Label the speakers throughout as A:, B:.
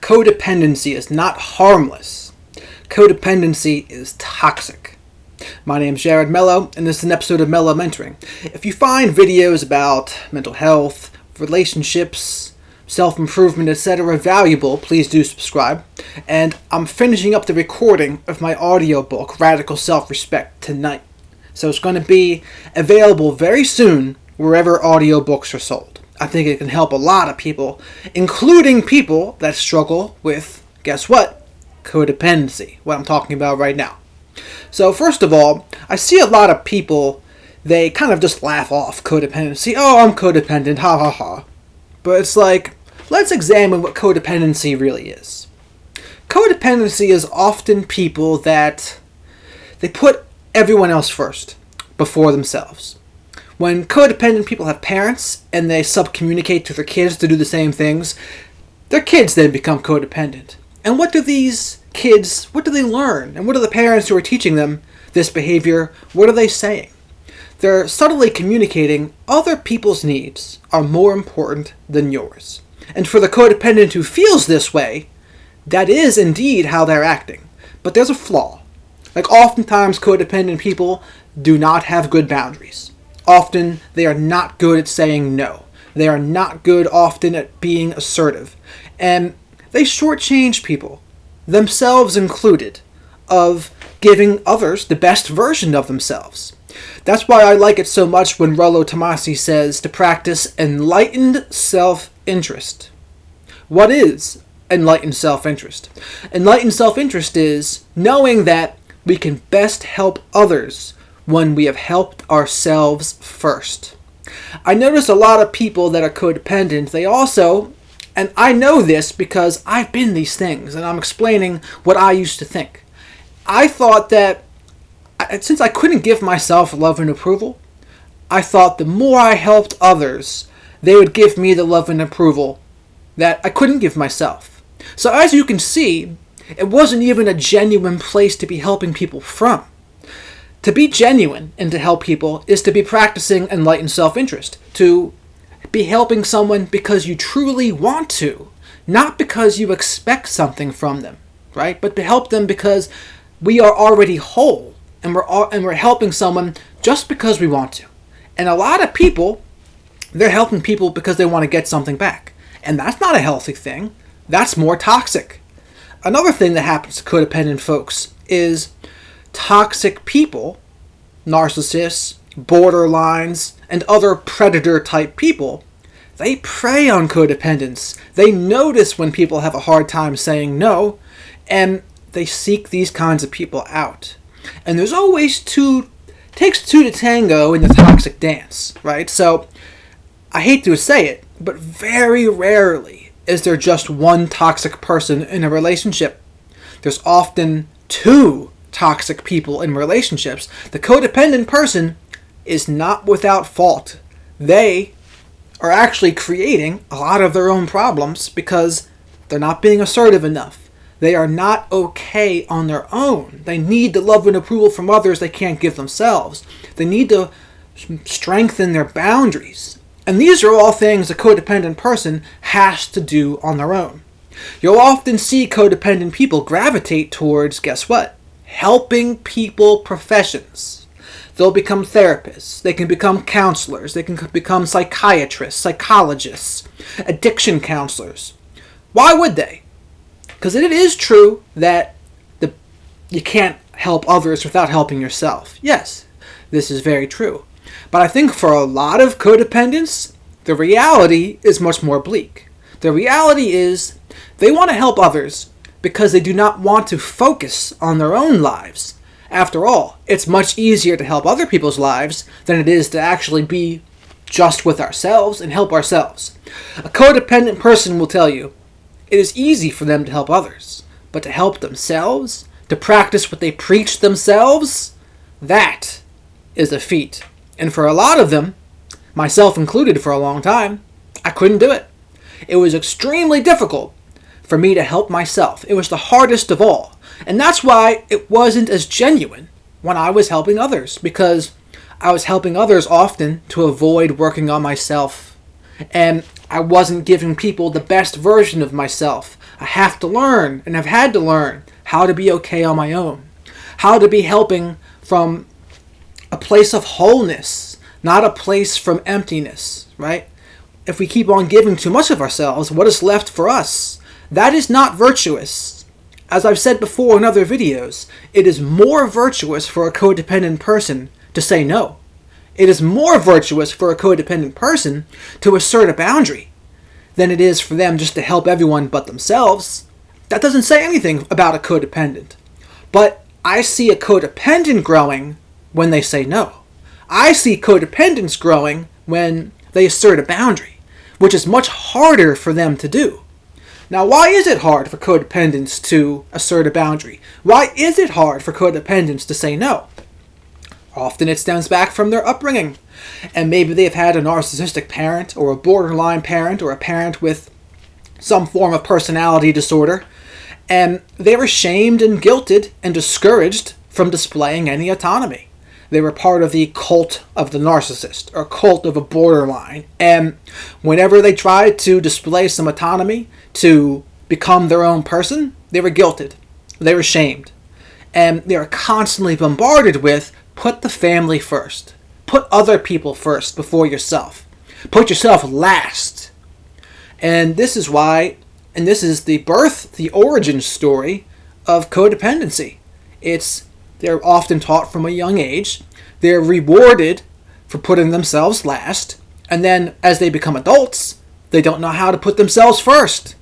A: Codependency is not harmless. Codependency is toxic. My name is Jared Mello, and this is an episode of Mello Mentoring. If you find videos about mental health, relationships, self-improvement, etc. valuable, please do subscribe. And I'm finishing up the recording of my audiobook, Radical Self-Respect, tonight. So it's going to be available very soon wherever audiobooks are sold. I think it can help a lot of people, including people that struggle with, guess what? Codependency, what I'm talking about right now. So first of all, I see a lot of people, they kind of just laugh off codependency. Oh, I'm codependent, ha ha ha. But it's like, let's examine what codependency really is. Codependency is often people that they put everyone else first, before themselves. When codependent people have parents and they sub-communicate to their kids to do the same things, their kids then become codependent. And what do these kids, what do they learn? And what are the parents who are teaching them this behavior, what are they saying? They're subtly communicating other people's needs are more important than yours. And for the codependent who feels this way, that is indeed how they're acting. But there's a flaw. Like oftentimes codependent people do not have good boundaries. Often they are not good at saying no. They are not good often at being assertive. And they shortchange people, themselves included, of giving others the best version of themselves. That's why I like it so much when Rollo Tomassi says to practice enlightened self-interest. What is enlightened self-interest? Enlightened self-interest is knowing that we can best help others when we have helped ourselves first. I notice a lot of people that are codependent, they also, and I know this because I've been these things, and I'm explaining what I used to think. I thought that, since I couldn't give myself love and approval, I thought the more I helped others, they would give me the love and approval that I couldn't give myself. So as you can see, it wasn't even a genuine place to be helping people from. To be genuine and to help people is to be practicing enlightened self-interest. To be helping someone because you truly want to, not because you expect something from them, right? But to help them because we are already whole and we're helping someone just because we want to. And a lot of people, they're helping people because they want to get something back. And that's not a healthy thing. That's more toxic. Another thing that happens to codependent folks is toxic people, narcissists, borderlines, and other predator-type people, they prey on codependence. They notice when people have a hard time saying no, and they seek these kinds of people out. And there's always takes two to tango in the toxic dance, right? So, I hate to say it, but very rarely is there just one toxic person in a relationship. There's often two toxic people in relationships. The codependent person is not without fault. They are actually creating a lot of their own problems because they're not being assertive enough. They are not okay on their own. They need the love and approval from others they can't give themselves. They need to strengthen their boundaries. And these are all things a codependent person has to do on their own. You'll often see codependent people gravitate towards, guess what? Helping people professions. They'll become therapists. They can become counselors. They can become psychiatrists, psychologists, addiction counselors. Why would they? Because it is true that you can't help others without helping yourself. Yes, this is very true. But I think for a lot of codependents, the reality is much more bleak. The reality is they want to help others because they do not want to focus on their own lives. After all, it's much easier to help other people's lives than it is to actually be just with ourselves and help ourselves. A codependent person will tell you it is easy for them to help others, but to help themselves, to practice what they preach themselves, that is a feat. And for a lot of them, myself included for a long time, I couldn't do it. It was extremely difficult for me to help myself. It was the hardest of all. And that's why it wasn't as genuine when I was helping others, because I was helping others often to avoid working on myself. And I wasn't giving people the best version of myself. I have to learn, and I've had to learn, how to be okay on my own. How to be helping from a place of wholeness, not a place from emptiness, right? If we keep on giving too much of ourselves, what is left for us? That is not virtuous. As I've said before in other videos, it is more virtuous for a codependent person to say no. It is more virtuous for a codependent person to assert a boundary than it is for them just to help everyone but themselves. That doesn't say anything about a codependent. But I see a codependent growing when they say no. I see codependents growing when they assert a boundary, which is much harder for them to do. Now, why is it hard for codependents to assert a boundary? Why is it hard for codependents to say no? Often it stems back from their upbringing. And maybe they've had a narcissistic parent, or a borderline parent, or a parent with some form of personality disorder, and they were shamed and guilted and discouraged from displaying any autonomy. They were part of the cult of the narcissist, or cult of a borderline. And whenever they tried to display some autonomy, to become their own person, they were guilted. They were shamed. And they were constantly bombarded with, put the family first. Put other people first before yourself. Put yourself last. And this is why, and this is the origin story of codependency. They're often taught from a young age. They're rewarded for putting themselves last. And then as they become adults, they don't know how to put themselves first.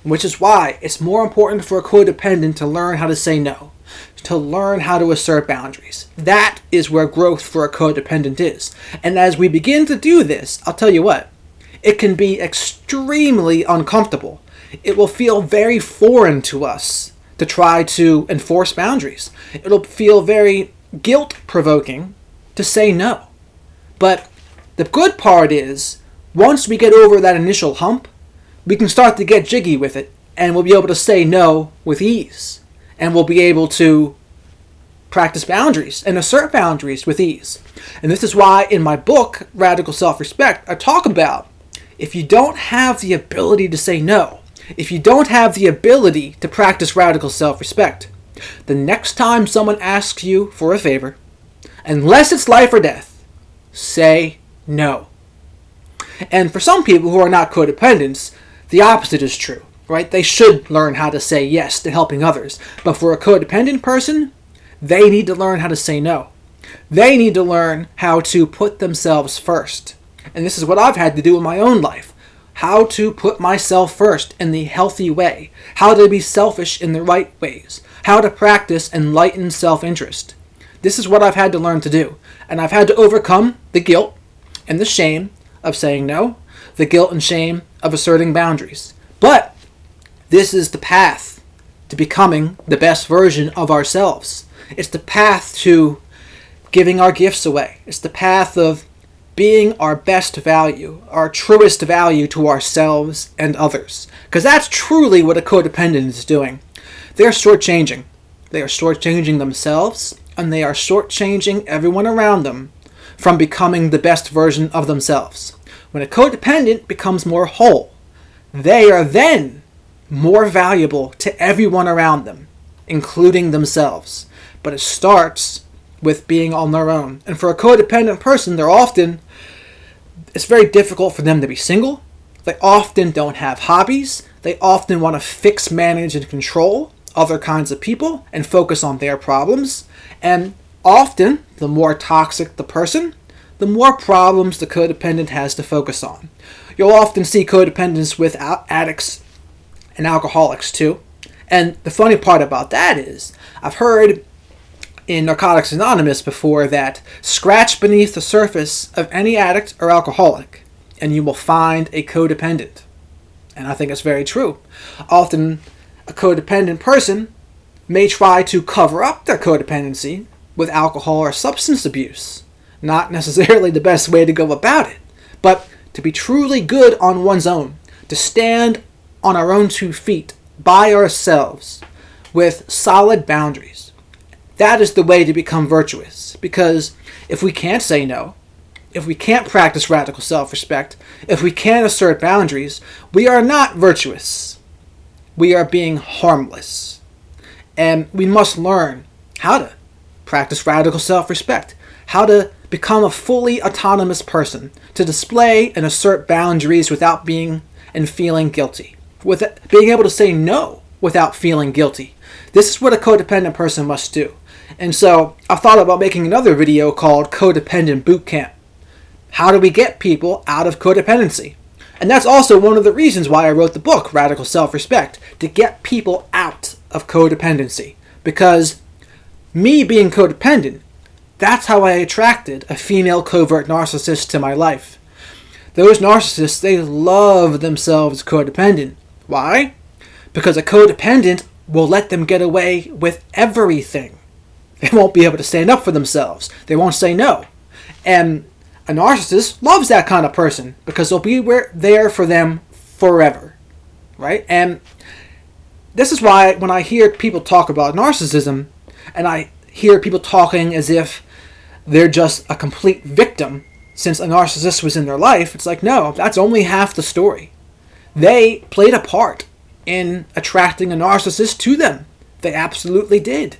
A: Which is why it's more important for a codependent to learn how to say no. To learn how to assert boundaries. That is where growth for a codependent is. And as we begin to do this, I'll tell you what, it can be extremely uncomfortable. It will feel very foreign to us to try to enforce boundaries. It'll feel very guilt-provoking to say no. But the good part is, once we get over that initial hump, we can start to get jiggy with it, and we'll be able to say no with ease. And we'll be able to practice boundaries and assert boundaries with ease. And this is why in my book, Radical Self-Respect, I talk about if you don't have the ability to say no, if you don't have the ability to practice radical self-respect, the next time someone asks you for a favor, unless it's life or death, say no. And for some people who are not codependents, the opposite is true. Right? They should learn how to say yes to helping others. But for a codependent person, they need to learn how to say no. They need to learn how to put themselves first. And this is what I've had to do in my own life. How to put myself first in the healthy way. How to be selfish in the right ways. How to practice enlightened self-interest. This is what I've had to learn to do. And I've had to overcome the guilt and the shame of saying no. The guilt and shame of asserting boundaries. But this is the path to becoming the best version of ourselves. It's the path to giving our gifts away. It's the path of being our best value, our truest value to ourselves and others. Because that's truly what a codependent is doing. They're shortchanging. They are shortchanging themselves, and they are shortchanging everyone around them from becoming the best version of themselves. When a codependent becomes more whole, they are then more valuable to everyone around them, including themselves. But it starts with being on their own. And for a codependent person, it's very difficult for them to be single. They often don't have hobbies. They often want to fix, manage, and control other kinds of people and focus on their problems. And often, the more toxic the person, the more problems the codependent has to focus on. You'll often see codependents with addicts and alcoholics too. And the funny part about that is, I've heard in Narcotics Anonymous before that scratch beneath the surface of any addict or alcoholic and you will find a codependent. And I think it's very true. Often a codependent person may try to cover up their codependency with alcohol or substance abuse. Not necessarily the best way to go about it, but to be truly good on one's own, to stand on our own 2 feet, by ourselves, with solid boundaries. That is the way to become virtuous. Because if we can't say no, if we can't practice radical self-respect, if we can't assert boundaries, we are not virtuous. We are being harmless. And we must learn how to practice radical self-respect, how to become a fully autonomous person, to display and assert boundaries without being and feeling guilty, with being able to say no without feeling guilty. This is what a codependent person must do. And so I thought about making another video called Codependent Bootcamp. How do we get people out of codependency? And that's also one of the reasons why I wrote the book, Radical Self-Respect, to get people out of codependency. Because me being codependent, that's how I attracted a female covert narcissist to my life. Those narcissists, they love themselves codependent. Why? Because a codependent will let them get away with everything. They won't be able to stand up for themselves. They won't say no. And a narcissist loves that kind of person because they'll be there for them forever, right? And this is why when I hear people talk about narcissism, and I hear people talking as if they're just a complete victim since a narcissist was in their life, it's like, no, that's only half the story. They played a part in attracting a narcissist to them. They absolutely did.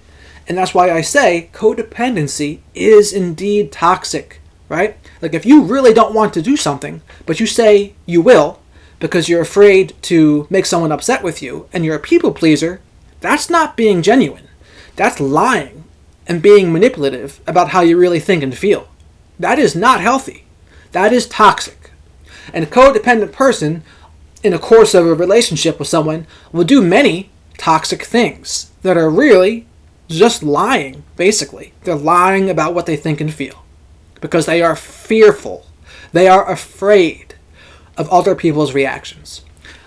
A: And that's why I say codependency is indeed toxic, right? Like if you really don't want to do something, but you say you will because you're afraid to make someone upset with you and you're a people pleaser, that's not being genuine. That's lying and being manipulative about how you really think and feel. That is not healthy. That is toxic. And a codependent person in the course of a relationship with someone will do many toxic things that are really just lying, basically. They're lying about what they think and feel because they are fearful. They are afraid of other people's reactions.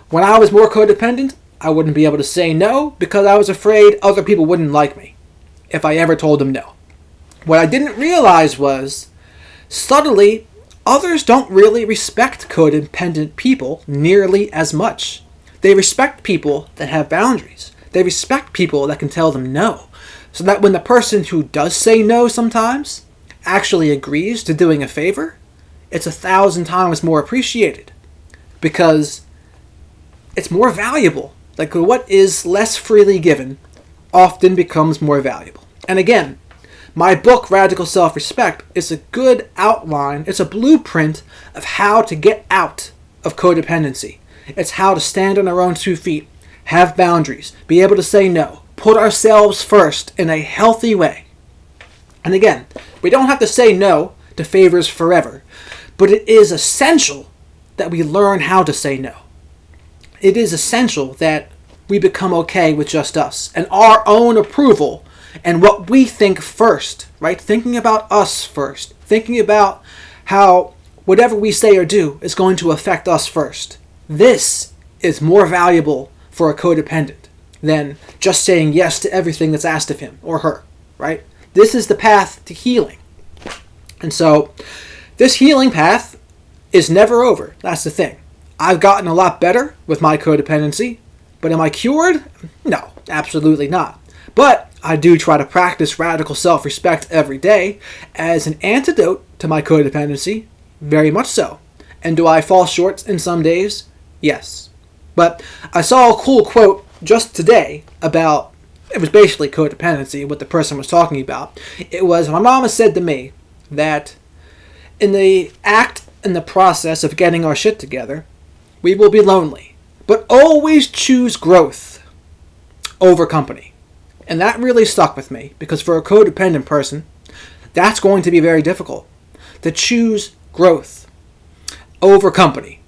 A: When I was more codependent, I wouldn't be able to say no because I was afraid other people wouldn't like me if I ever told them no. What I didn't realize was, subtly, others don't really respect codependent people nearly as much. They respect people that have boundaries. They respect people that can tell them no. So that when the person who does say no sometimes actually agrees to doing a favor, it's 1,000 times more appreciated because it's more valuable. Like what is less freely given often becomes more valuable. And again, my book, Radical Self-Respect, is a good outline. It's a blueprint of how to get out of codependency. It's how to stand on our own 2 feet, have boundaries, be able to say no, put ourselves first in a healthy way. And again, we don't have to say no to favors forever, but it is essential that we learn how to say no. It is essential that we become okay with just us and our own approval and what we think first, right? Thinking about us first. Thinking about how whatever we say or do is going to affect us first. This is more valuable for a codependent than just saying yes to everything that's asked of him or her, right? This is the path to healing. And so this healing path is never over. That's the thing. I've gotten a lot better with my codependency, but am I cured? No, absolutely not. But I do try to practice radical self-respect every day as an antidote to my codependency, very much so. And do I fall short in some days? Yes. But I saw a cool quote just today about, it was basically codependency, what the person was talking about. It was, my mama said to me that in the process of getting our shit together, we will be lonely, but always choose growth over company. And that really stuck with me because for a codependent person, that's going to be very difficult to choose growth over company.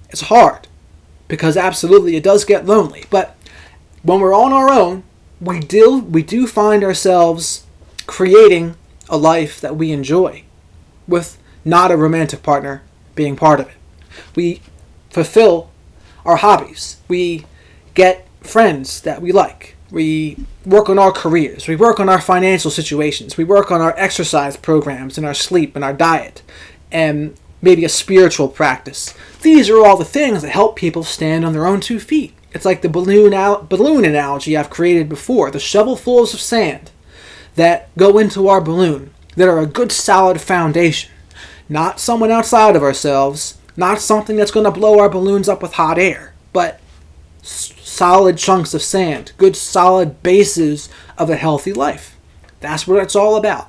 A: It's hard because absolutely it does get lonely. But when we're on our own, we do find ourselves creating a life that we enjoy with not a romantic partner being part of it. We fulfill our hobbies. We get friends that we like. We work on our careers. We work on our financial situations. We work on our exercise programs and our sleep and our diet and maybe a spiritual practice. These are all the things that help people stand on their own 2 feet. It's like the balloon analogy I've created before, the shovelfuls of sand that go into our balloon that are a good solid foundation. Not someone outside of ourselves, not something that's going to blow our balloons up with hot air, but solid chunks of sand, good solid bases of a healthy life. That's what it's all about.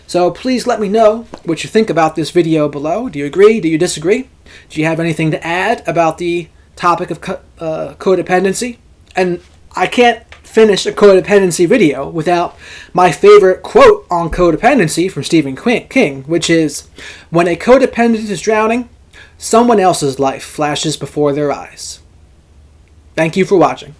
A: So please let me know what you think about this video below. Do you agree? Do you disagree? Do you have anything to add about the topic of codependency? And I can't finish a codependency video without my favorite quote on codependency from Stephen King, which is, "When a codependent is drowning, someone else's life flashes before their eyes." Thank you for watching.